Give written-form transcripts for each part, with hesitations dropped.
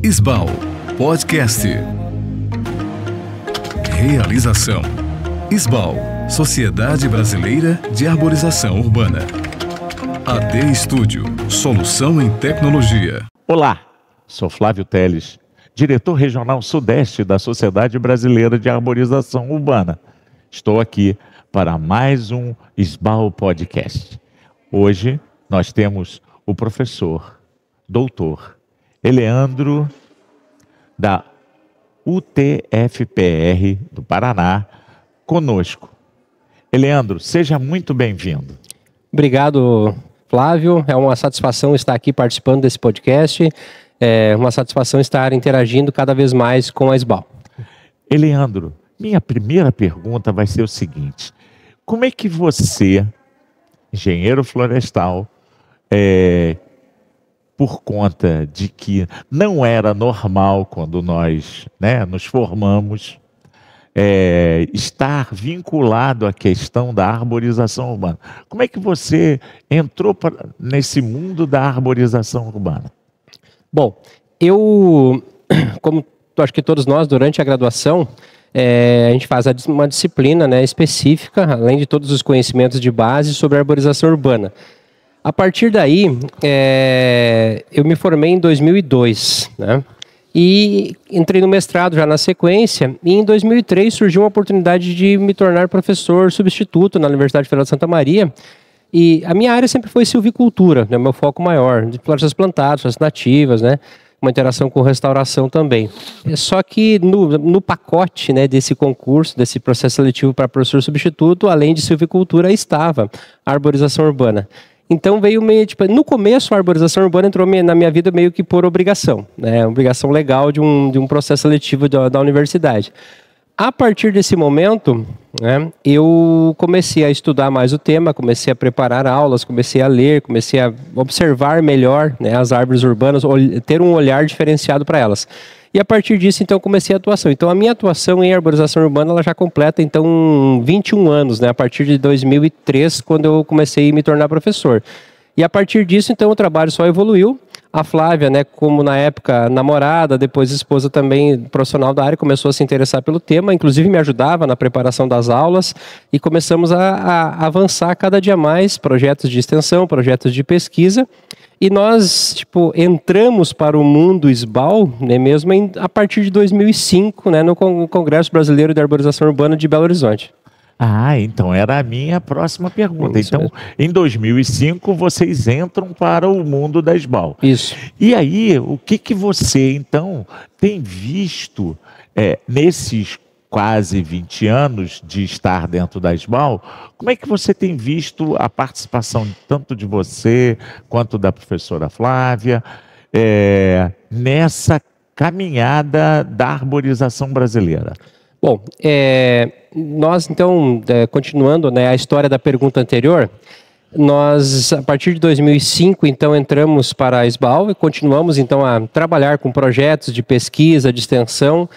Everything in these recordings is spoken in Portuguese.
Isbal Podcast. Realização: Isbal, Sociedade Brasileira de Arborização Urbana. AD Estúdio, solução em tecnologia. Olá, sou Flávio Teles, diretor regional sudeste da Sociedade Brasileira de Arborização Urbana. Estou aqui para mais um Isbal Podcast. Hoje nós temos o professor, doutor Eleandro, da UTFPR do Paraná, conosco. Eleandro, seja muito bem-vindo. Obrigado, Flávio. É uma satisfação estar aqui participando desse podcast. É uma satisfação estar interagindo cada vez mais com a Isbal. Eleandro, minha primeira pergunta vai ser o seguinte: como é que você, engenheiro florestal, por conta de que não era normal quando nós nos formamos, estar vinculado à questão da arborização urbana. Como é que você entrou nesse mundo da arborização urbana? Bom, como acho que todos nós, durante a graduação, a gente faz uma disciplina específica, além de todos os conhecimentos de base sobre a arborização urbana. A partir daí, eu me formei em 2002, e entrei no mestrado já na sequência, e em 2003 surgiu uma oportunidade de me tornar professor substituto na Universidade Federal de Santa Maria, e a minha área sempre foi silvicultura, o meu foco maior, de florestas plantadas, florestas nativas, uma interação com restauração também. Só que no pacote desse concurso, desse processo seletivo para professor substituto, além de silvicultura, estava a arborização urbana. Então veio meio, no começo a arborização urbana entrou na minha vida meio que por obrigação, obrigação legal de um processo seletivo da universidade. A partir desse momento, eu comecei a estudar mais o tema, comecei a preparar aulas, comecei a ler, comecei a observar melhor as árvores urbanas, ter um olhar diferenciado para elas. E a partir disso, então, comecei a atuação. Então, a minha atuação em arborização urbana, ela já completa, então, 21 anos, a partir de 2003, quando eu comecei a me tornar professor. E a partir disso, então, o trabalho só evoluiu. A Flávia, como na época namorada, depois esposa também profissional da área, começou a se interessar pelo tema, inclusive me ajudava na preparação das aulas, e começamos a avançar cada dia mais, projetos de extensão, projetos de pesquisa. E nós, entramos para o mundo Isbal, mesmo a partir de 2005, no Congresso Brasileiro de Arborização Urbana de Belo Horizonte. Ah, então era a minha próxima pergunta. Isso então, mesmo. Em 2005, vocês entram para o mundo da Isbal. Isso. E aí, o que você, então, tem visto nesses quase 20 anos de estar dentro da Isbal? Como é que você tem visto a participação tanto de você quanto da professora Flávia nessa caminhada da arborização brasileira? Bom, nós então, continuando a história da pergunta anterior, nós, a partir de 2005, então, entramos para a Isbal e continuamos, então, a trabalhar com projetos de pesquisa, de extensão,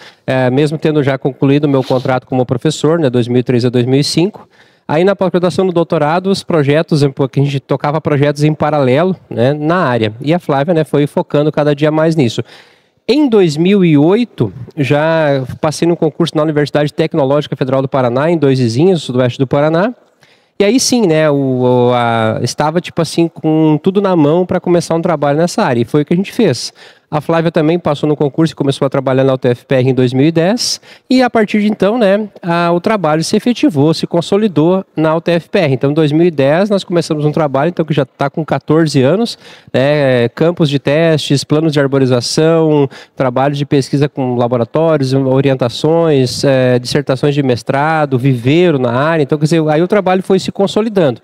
mesmo tendo já concluído o meu contrato como professor, 2003 a 2005. Aí, na pós-graduação do doutorado, os projetos, que a gente tocava projetos em paralelo, na área. E a Flávia, foi focando cada dia mais nisso. Em 2008, já passei no concurso na Universidade Tecnológica Federal do Paraná, em Dois Vizinhos, sudoeste do Paraná. E aí sim, estava com tudo na mão para começar um trabalho nessa área. E foi o que a gente fez. A Flávia também passou no concurso e começou a trabalhar na UTFPR em 2010. E a partir de então, o trabalho se efetivou, se consolidou na UTFPR. Então, em 2010, nós começamos um trabalho que já está com 14 anos. Campos de testes, planos de arborização, trabalhos de pesquisa com laboratórios, orientações, dissertações de mestrado, viveiro na área. Então, quer dizer, aí o trabalho foi se consolidando.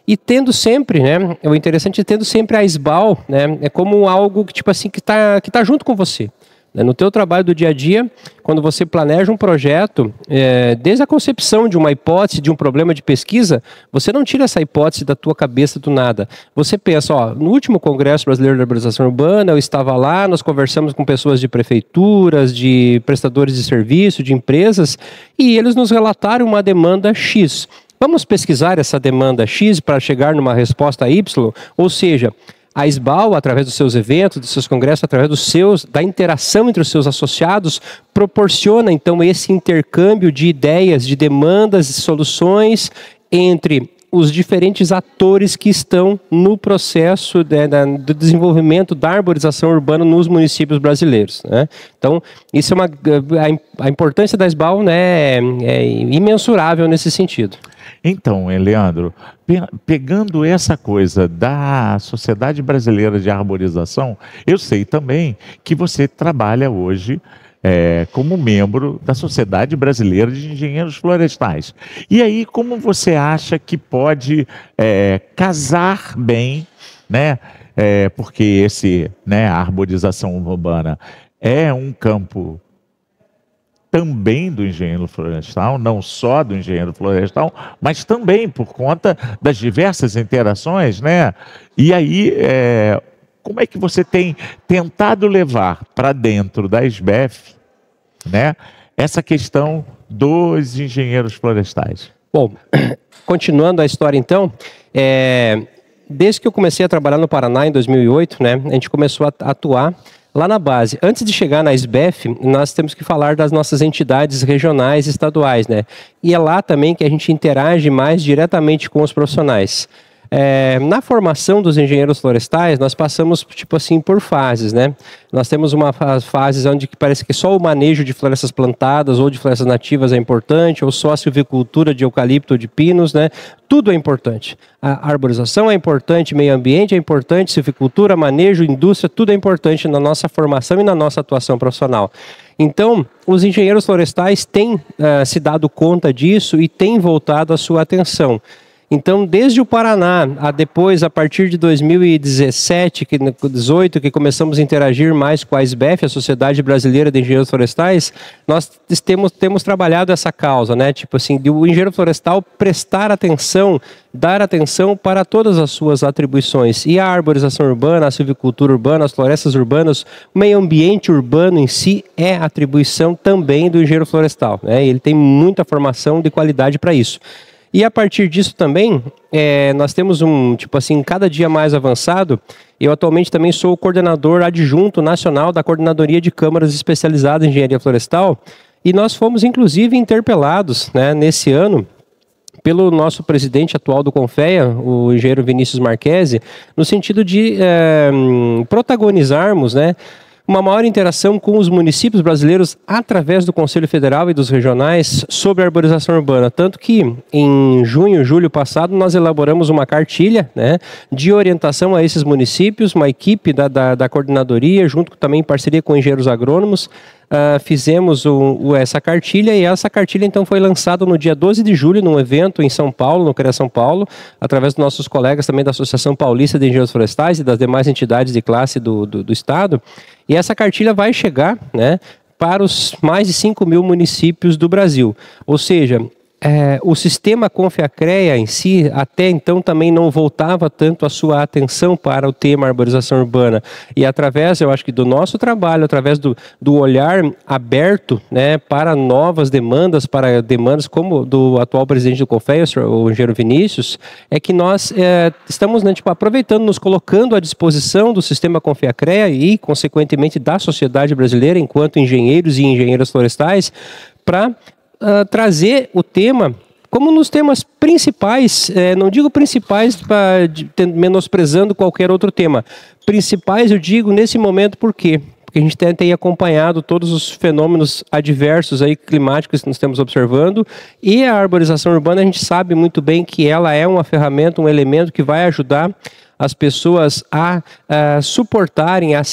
E tendo sempre, o interessante é tendo sempre a Isbal, é como algo que que tá junto com você. No teu trabalho do dia a dia, quando você planeja um projeto, desde a concepção de uma hipótese, de um problema de pesquisa, você não tira essa hipótese da tua cabeça do nada. Você pensa, no último Congresso Brasileiro de Arborização Urbana, eu estava lá, nós conversamos com pessoas de prefeituras, de prestadores de serviço, de empresas, e eles nos relataram uma demanda X. Vamos pesquisar essa demanda X para chegar numa resposta Y? Ou seja, A SBAL, através dos seus eventos, dos seus congressos, através da interação entre os seus associados, proporciona então esse intercâmbio de ideias, de demandas e soluções entre os diferentes atores que estão no processo do desenvolvimento da arborização urbana nos municípios brasileiros, né? Então, isso é a importância da SBAL, né, é imensurável nesse sentido. Então, Leandro, pegando essa coisa da Sociedade Brasileira de Arborização, eu sei também que você trabalha hoje como membro da Sociedade Brasileira de Engenheiros Florestais. E aí, como você acha que pode casar bem, né? Porque a arborização urbana é um campo também do engenheiro florestal, não só do engenheiro florestal, mas também por conta das diversas interações, né? E aí, como é que você tem tentado levar para dentro da SBF, né, essa questão dos engenheiros florestais? Bom, continuando a história então, desde que eu comecei a trabalhar no Paraná em 2008, né, a gente começou a atuar lá na base. Antes de chegar na SBF, nós temos que falar das nossas entidades regionais e estaduais, né? E é lá também que a gente interage mais diretamente com os profissionais. Na formação dos engenheiros florestais, nós passamos, tipo assim, por fases, né? Nós temos uma fase onde parece que só o manejo de florestas plantadas ou de florestas nativas é importante, ou só a silvicultura de eucalipto ou de pinos, né? Tudo é importante. A arborização é importante, meio ambiente é importante, silvicultura, manejo, indústria, tudo é importante na nossa formação e na nossa atuação profissional. Então, os engenheiros florestais têm se dado conta disso e têm voltado a sua atenção. Então, desde o Paraná, a partir de 2017, 2018, que começamos a interagir mais com a SBF, a Sociedade Brasileira de Engenheiros Florestais, nós temos trabalhado essa causa, né? Tipo assim, o engenheiro florestal prestar atenção, dar atenção para todas as suas atribuições. E a arborização urbana, a silvicultura urbana, as florestas urbanas, o meio ambiente urbano em si é atribuição também do engenheiro florestal, né? Ele tem muita formação de qualidade para isso. E a partir disso também, nós temos cada dia mais avançado. Eu atualmente também sou o coordenador adjunto nacional da Coordenadoria de Câmaras Especializadas em Engenharia Florestal. E nós fomos, inclusive, interpelados, né, nesse ano, pelo nosso presidente atual do Confea, o engenheiro Vinícius Marquesi, no sentido de protagonizarmos, né, uma maior interação com os municípios brasileiros através do Conselho Federal e dos regionais sobre a arborização urbana. Tanto que em julho passado, nós elaboramos uma cartilha, né, de orientação a esses municípios, uma equipe da coordenadoria, junto também em parceria com engenheiros agrônomos, fizemos essa cartilha, e essa cartilha então foi lançada no dia 12 de julho, num evento em São Paulo, no CREA São Paulo, através dos nossos colegas também da Associação Paulista de Engenheiros Florestais e das demais entidades de classe do Estado. E essa cartilha vai chegar, né, para os mais de 5.000 municípios do Brasil. Ou seja, o sistema Confiacrea em si, até então, também não voltava tanto a sua atenção para o tema arborização urbana. E através, eu acho que do nosso trabalho, através do olhar aberto, né, para novas demandas, para demandas como do atual presidente do Confea, o engenheiro Vinícius, é que nós estamos, né, aproveitando, nos colocando à disposição do sistema Confiacrea e, consequentemente, da sociedade brasileira, enquanto engenheiros e engenheiras florestais, para trazer o tema como nos temas principais, não digo principais menosprezando qualquer outro tema, principais eu digo nesse momento por quê? Porque a gente tem acompanhado todos os fenômenos adversos aí, climáticos que nós estamos observando, e a arborização urbana a gente sabe muito bem que ela é uma ferramenta, um elemento que vai ajudar as pessoas a suportarem, a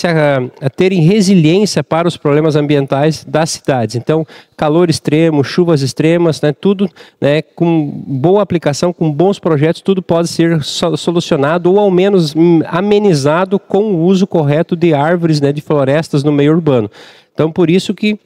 terem resiliência para os problemas ambientais das cidades. Então, calor extremo, chuvas extremas, né, tudo, né, com boa aplicação, com bons projetos, tudo pode ser solucionado ou ao menos amenizado com o uso correto de árvores, né, de florestas no meio urbano. Então, por isso que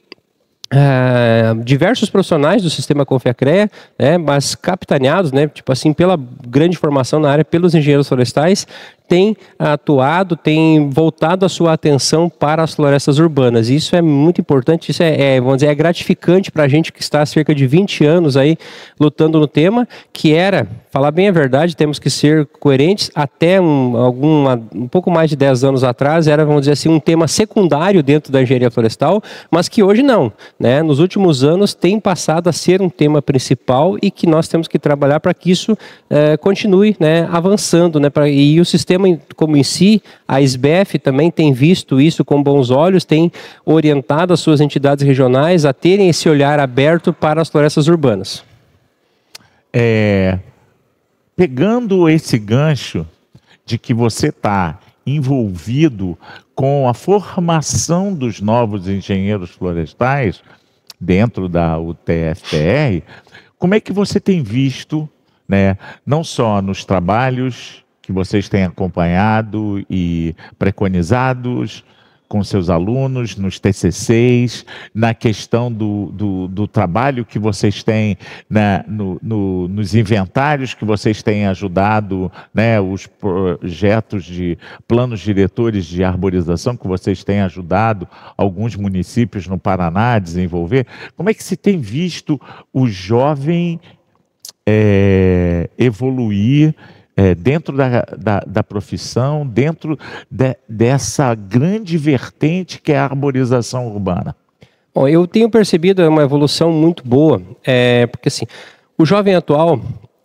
diversos profissionais do sistema Confiacrea, né, mas capitaneados, né, pela grande formação na área, pelos engenheiros florestais, tem atuado, tem voltado a sua atenção para as florestas urbanas. Isso é muito importante, isso vamos dizer, é gratificante para a gente que está há cerca de 20 anos aí lutando no tema, que era, falar bem a verdade, temos que ser coerentes, até um pouco mais de 10 anos atrás, era, vamos dizer assim, um tema secundário dentro da engenharia florestal, mas que hoje não, né? Nos últimos anos tem passado a ser um tema principal e que nós temos que trabalhar para que isso continue, né, avançando, né, e o sistema como em si, a SBF também tem visto isso com bons olhos, tem orientado as suas entidades regionais a terem esse olhar aberto para as florestas urbanas. Pegando esse gancho de que você está envolvido com a formação dos novos engenheiros florestais dentro da UTFPR, como é que você tem visto, né, não só nos trabalhos que vocês têm acompanhado e preconizados com seus alunos, nos TCCs, na questão do trabalho que vocês têm, né, nos inventários que vocês têm ajudado, né, os projetos de planos diretores de arborização que vocês têm ajudado alguns municípios no Paraná a desenvolver. Como é que se tem visto o jovem evoluir dentro da profissão, dentro dessa grande vertente que é a arborização urbana? Bom, eu tenho percebido uma evolução muito boa, porque assim, o jovem atual,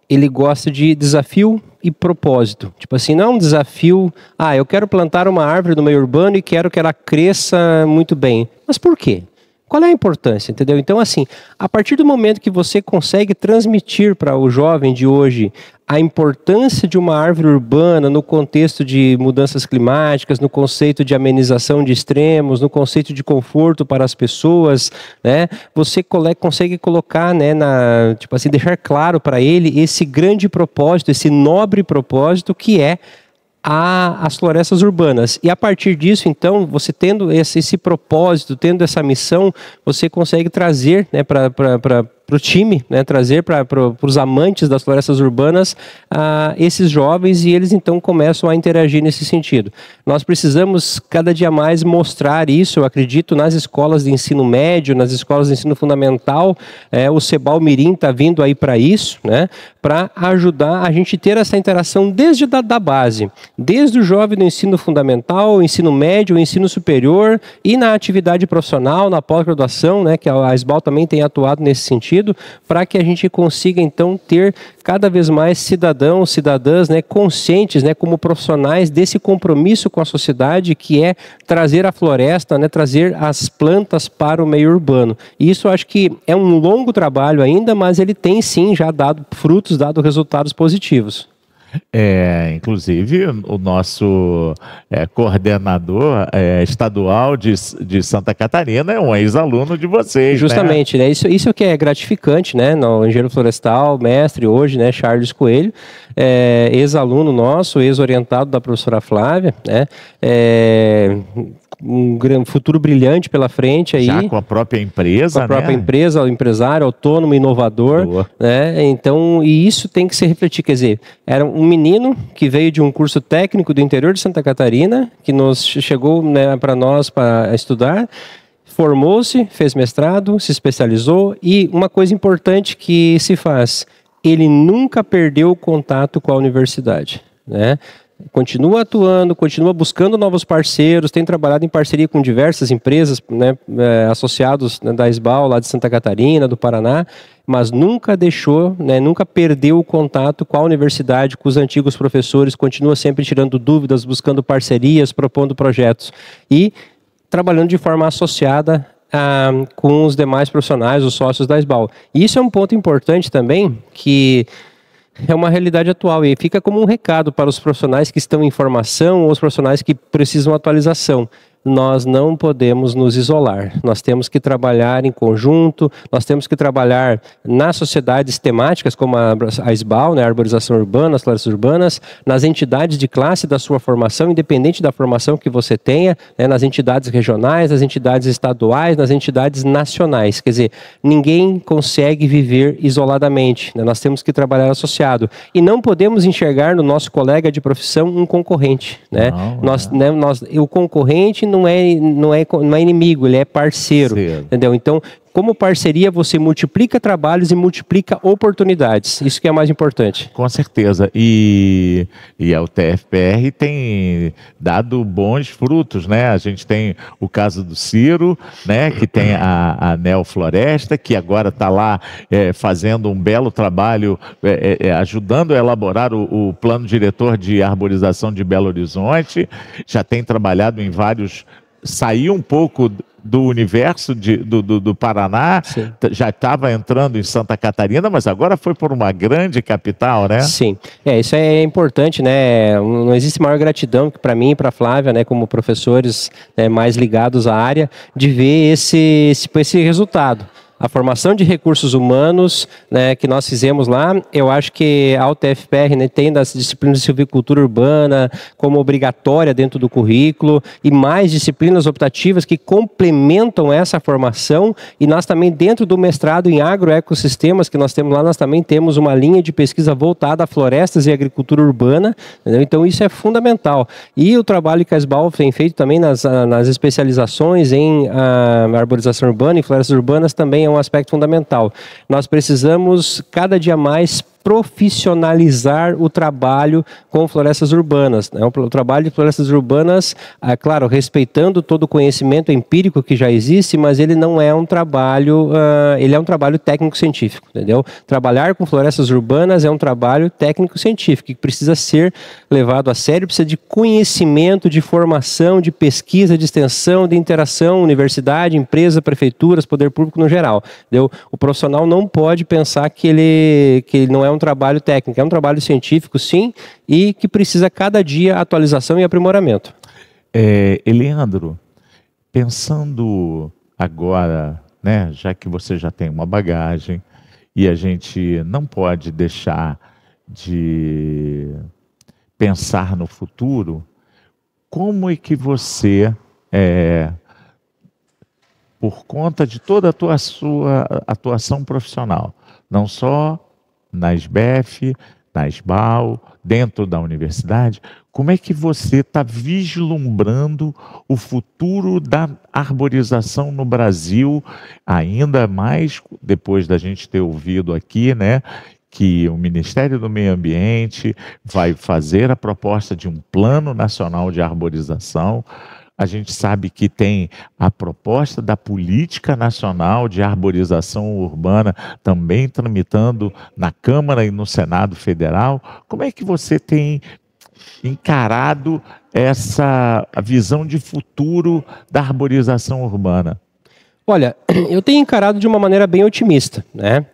ele gosta de desafio e propósito. Tipo assim, não é um desafio, eu quero plantar uma árvore no meio urbano e quero que ela cresça muito bem. Mas por quê? Qual é a importância, entendeu? Então, assim, a partir do momento que você consegue transmitir para o jovem de hoje a importância de uma árvore urbana no contexto de mudanças climáticas, no conceito de amenização de extremos, no conceito de conforto para as pessoas, né? Você consegue colocar, né, tipo assim, deixar claro para ele esse grande propósito, esse nobre propósito que é as florestas urbanas. E a partir disso, então, você tendo esse propósito, tendo essa missão, você consegue trazer, né, para o time, né, trazer para os amantes das florestas urbanas esses jovens, e eles então começam a interagir nesse sentido. Nós precisamos cada dia mais mostrar isso, eu acredito, nas escolas de ensino médio, nas escolas de ensino fundamental. O CEBAL Mirim está vindo aí para isso, né, para ajudar a gente ter essa interação desde da base, desde o jovem do ensino fundamental, o ensino médio, o ensino superior e na atividade profissional, na pós-graduação, né, que a SBAL também tem atuado nesse sentido, para que a gente consiga então ter cada vez mais cidadãos, cidadãs, né, conscientes, né, como profissionais desse compromisso com a sociedade, que é trazer a floresta, né, trazer as plantas para o meio urbano. E isso eu acho que é um longo trabalho ainda, mas ele tem sim já dado frutos, dado resultados positivos. Inclusive, o nosso coordenador estadual de Santa Catarina é um ex-aluno de vocês. Justamente, né? Isso que é gratificante, né? No engenheiro florestal, mestre hoje, né? Charles Coelho, ex-aluno nosso, ex-orientado da professora Flávia, né? Um futuro brilhante pela frente aí. Já com a própria empresa, com a própria empresa, o empresário autônomo, inovador, né? Então, e isso tem que se refletir, quer dizer, era um menino que veio de um curso técnico do interior de Santa Catarina, que chegou, né, para nós para estudar, formou-se, fez mestrado, se especializou, e uma coisa importante que se faz, ele nunca perdeu o contato com a universidade, né? Continua atuando, continua buscando novos parceiros, tem trabalhado em parceria com diversas empresas, né, associados, né, da SBAL, lá de Santa Catarina, do Paraná, mas nunca deixou, né, nunca perdeu o contato com a universidade, com os antigos professores, continua sempre tirando dúvidas, buscando parcerias, propondo projetos e trabalhando de forma associada com os demais profissionais, os sócios da SBAL. E isso é um ponto importante também, que é uma realidade atual e fica como um recado para os profissionais que estão em formação ou os profissionais que precisam de atualização. nós não podemos nos isolar. Nós temos que trabalhar em conjunto, nós temos que trabalhar nas sociedades temáticas, como a SBAU, né, a arborização urbana, as florestas urbanas, nas entidades de classe da sua formação, independente da formação que você tenha, né, nas entidades regionais, nas entidades estaduais, nas entidades nacionais. Quer dizer, ninguém consegue viver isoladamente, né? Nós temos que trabalhar associado. E não podemos enxergar no nosso colega de profissão um concorrente, né? O concorrente não é inimigo, ele é parceiro, entendeu? Então, como parceria, você multiplica trabalhos e multiplica oportunidades. Isso que é mais importante. Com certeza. E a UTFPR tem dado bons frutos, né? A gente tem o caso do Ciro, né? Que tem a Neofloresta, que agora está lá fazendo um belo trabalho, ajudando a elaborar o plano diretor de arborização de Belo Horizonte. Já tem trabalhado em vários... Saiu um pouco do universo do Paraná, sim, já estava entrando em Santa Catarina, mas agora foi por uma grande capital, né? Sim, isso é importante, né? Não existe maior gratidão que para mim e para a Flávia, né, como professores, né, mais ligados à área, de ver esse resultado. A formação de recursos humanos, né, que nós fizemos lá, eu acho que a UTFPR, né, tem das disciplinas de silvicultura urbana como obrigatória dentro do currículo e mais disciplinas optativas que complementam essa formação, e nós também dentro do mestrado em agroecossistemas que nós temos lá, nós também temos uma linha de pesquisa voltada a florestas e agricultura urbana, entendeu? Então isso é fundamental. E o trabalho que a SBAU tem feito também nas especializações em arborização urbana e florestas urbanas também é um aspecto fundamental. Nós precisamos cada dia mais profissionalizar o trabalho com florestas urbanas, né? O trabalho de florestas urbanas, claro, respeitando todo o conhecimento empírico que já existe, mas ele não é um trabalho, ele é um trabalho técnico-científico, entendeu? Trabalhar com florestas urbanas é um trabalho técnico-científico que precisa ser levado a sério, precisa de conhecimento, de formação, de pesquisa, de extensão, de interação, universidade, empresa, prefeituras, poder público no geral, entendeu? O profissional não pode pensar que ele não é um trabalho técnico, é um trabalho científico, sim, e que precisa cada dia atualização e aprimoramento. Leandro, pensando agora, né, já que você já tem uma bagagem e a gente não pode deixar de pensar no futuro, como é que você, por conta de toda a sua atuação profissional, não só na SBF, na SBAU, dentro da universidade, como é que você está vislumbrando o futuro da arborização no Brasil, ainda mais depois da gente ter ouvido aqui, né, que o Ministério do Meio Ambiente vai fazer a proposta de um Plano Nacional de Arborização. A gente sabe que tem a proposta da Política Nacional de Arborização Urbana também tramitando na Câmara e no Senado Federal. Como é que você tem encarado a visão de futuro da arborização urbana? Olha, eu tenho encarado de uma maneira bem otimista, né?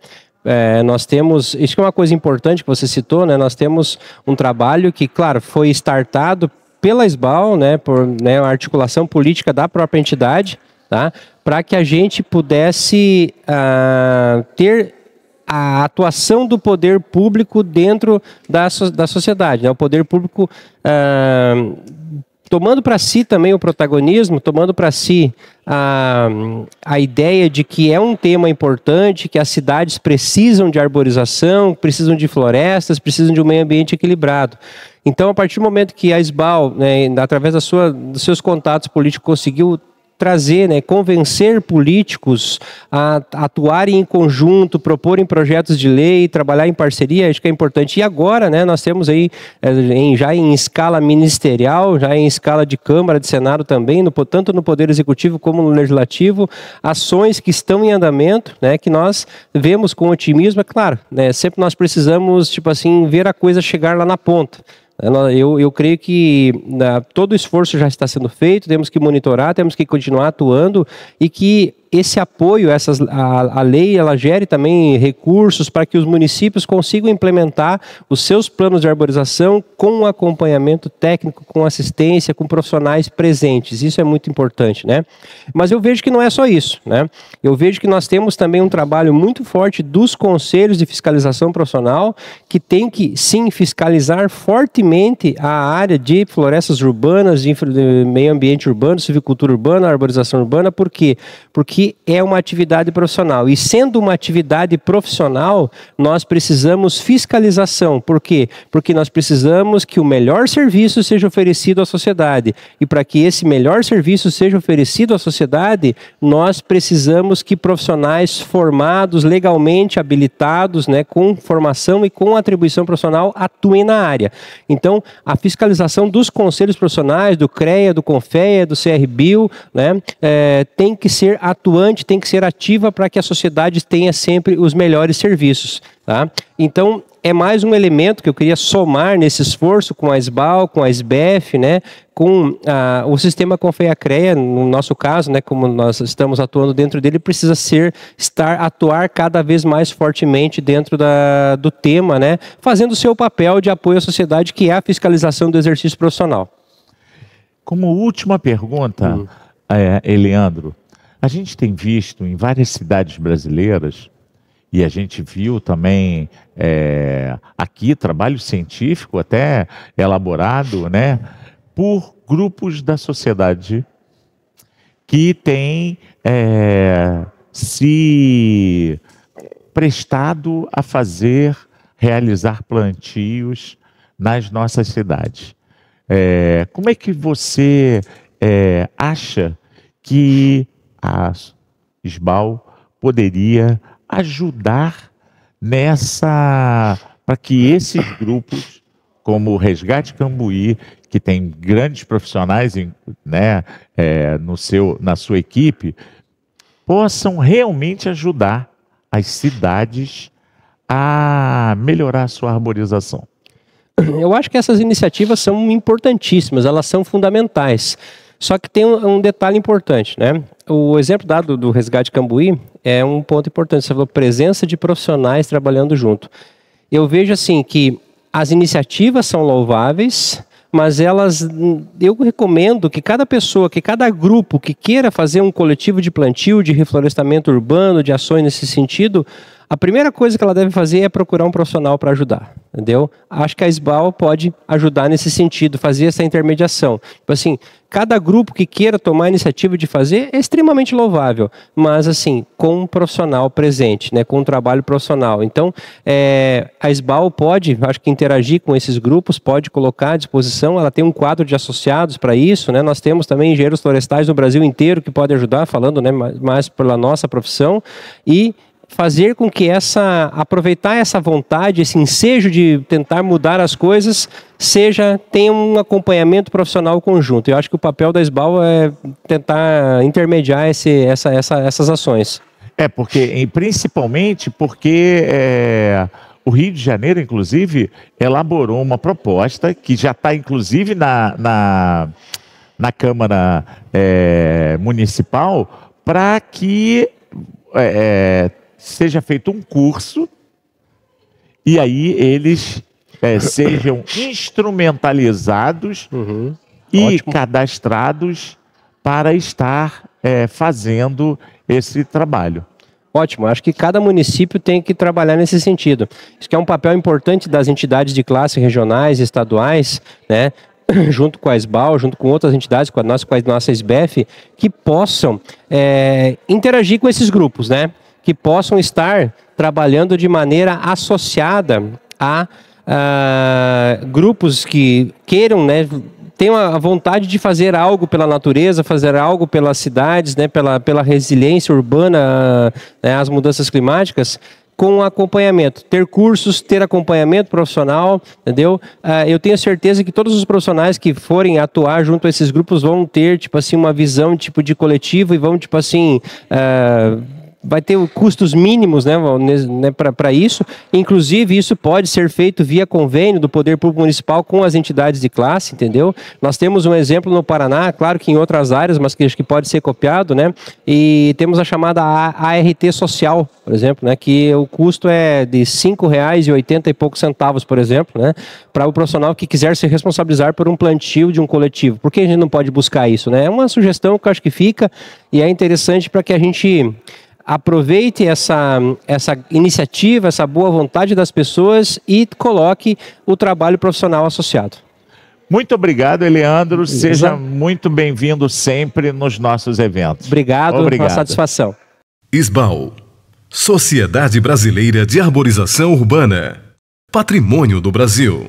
Nós temos, isso que é uma coisa importante que você citou, né? Nós temos um trabalho que, claro, foi startado pela SBAU, né, por uma articulação política da própria entidade, tá, para que a gente pudesse ter a atuação do poder público dentro da sociedade, né, o poder público tomando para si também o protagonismo, tomando para si a ideia de que é um tema importante, que as cidades precisam de arborização, precisam de florestas, precisam de um meio ambiente equilibrado. Então, a partir do momento que a SBAU, né, através dos seus contatos políticos, conseguiu trazer, né, convencer políticos a atuarem em conjunto, proporem projetos de lei, trabalhar em parceria, acho que é importante. E agora, né, nós temos aí, já em escala ministerial, já em escala de Câmara, de Senado também, tanto no Poder Executivo como no Legislativo, ações que estão em andamento, né, que nós vemos com otimismo. É claro, né, sempre nós precisamos, tipo assim, ver a coisa chegar lá na ponta. Eu creio que todo o esforço já está sendo feito, temos que monitorar, temos que continuar atuando e que esse apoio, a lei, ela gere também recursos para que os municípios consigam implementar os seus planos de arborização com acompanhamento técnico, com assistência, com profissionais presentes. Isso é muito importante, né? Mas eu vejo que não é só isso, né? Eu vejo que nós temos também um trabalho muito forte dos conselhos de fiscalização profissional, que tem que, sim, fiscalizar fortemente a área de florestas urbanas, de meio ambiente urbano, silvicultura urbana, arborização urbana. Por quê? Porque é uma atividade profissional. E sendo uma atividade profissional, nós precisamos fiscalização. Por quê? Porque nós precisamos que o melhor serviço seja oferecido à sociedade. E para que esse melhor serviço seja oferecido à sociedade, nós precisamos que profissionais formados, legalmente habilitados, né, com formação e com atribuição profissional, atuem na área. Então, a fiscalização dos conselhos profissionais, do CREA, do CONFEA, do CRBio, né, tem que ser atuante, tem que ser ativa para que a sociedade tenha sempre os melhores serviços. Tá? Então, é mais um elemento que eu queria somar nesse esforço com a SBAL, com a SBF, né, com o sistema CONFEA-CREA, no nosso caso, né, como nós estamos atuando dentro dele, precisa atuar cada vez mais fortemente dentro do tema, né, fazendo o seu papel de apoio à sociedade, que é a fiscalização do exercício profissional. Como última pergunta, Eliandro, a gente tem visto em várias cidades brasileiras, e a gente viu também aqui trabalho científico até elaborado, né, por grupos da sociedade que têm se prestado a realizar plantios nas nossas cidades. Como é que você acha que a SBAL poderia ajudar para que esses grupos, como o Resgate Cambuí, que tem grandes profissionais, né, na sua equipe, possam realmente ajudar as cidades a melhorar a sua arborização? Eu acho que essas iniciativas são importantíssimas, elas são fundamentais. Só que tem um detalhe importante, né? O exemplo dado do Resgate Cambuí é um ponto importante. Você falou presença de profissionais trabalhando junto. Eu vejo assim que as iniciativas são louváveis, mas eu recomendo que cada pessoa, que cada grupo que queira fazer um coletivo de plantio, de reflorestamento urbano, de ações nesse sentido, a primeira coisa que ela deve fazer é procurar um profissional para ajudar, entendeu? Acho que a SBAL pode ajudar nesse sentido, fazer essa intermediação. Tipo assim, cada grupo que queira tomar a iniciativa de fazer é extremamente louvável, mas assim, com um profissional presente, né, com um trabalho profissional. Então, a SBAL pode, acho que interagir com esses grupos, pode colocar à disposição, ela tem um quadro de associados para isso, né? Nós temos também engenheiros florestais no Brasil inteiro que podem ajudar, falando, né, mais pela nossa profissão, e fazer com que aproveitar essa vontade, esse ensejo de tentar mudar as coisas, tenha um acompanhamento profissional conjunto. Eu acho que o papel da SBAL é tentar intermediar essas ações. Principalmente porque o Rio de Janeiro, inclusive, elaborou uma proposta que já está, inclusive, na Câmara Municipal, para que seja feito um curso e aí eles sejam instrumentalizados e ótimo, cadastrados para estar fazendo esse trabalho. Ótimo, acho que cada município tem que trabalhar nesse sentido. Isso que é um papel importante das entidades de classe regionais, estaduais, né? Junto com a SBAL, junto com outras entidades, com a nossa SBF, que possam interagir com esses grupos, né? Que possam estar trabalhando de maneira associada a grupos que queiram, né, tenham a vontade de fazer algo pela natureza, fazer algo pelas cidades, né, pela resiliência urbana, né, às mudanças climáticas, com acompanhamento, ter cursos, ter acompanhamento profissional, entendeu? Eu tenho certeza que todos os profissionais que forem atuar junto a esses grupos vão ter, tipo assim, uma visão tipo de coletivo e vão, tipo assim, vai ter custos mínimos, né, para isso. Inclusive, isso pode ser feito via convênio do Poder Público Municipal com as entidades de classe, entendeu? Nós temos um exemplo no Paraná, claro que em outras áreas, mas que acho que pode ser copiado, né? E temos a chamada ART social, por exemplo, né? Que o custo é de R$ 5,80 e poucos centavos, por exemplo, né? Para o profissional que quiser se responsabilizar por um plantio de um coletivo. Por que a gente não pode buscar isso, né? É uma sugestão que eu acho que fica e é interessante para que a gente aproveite essa iniciativa, essa boa vontade das pessoas e coloque o trabalho profissional associado. Muito obrigado, Eleandro. Seja muito bem-vindo sempre nos nossos eventos. Obrigado. Uma satisfação. ISBAU, Sociedade Brasileira de Arborização Urbana, Patrimônio do Brasil.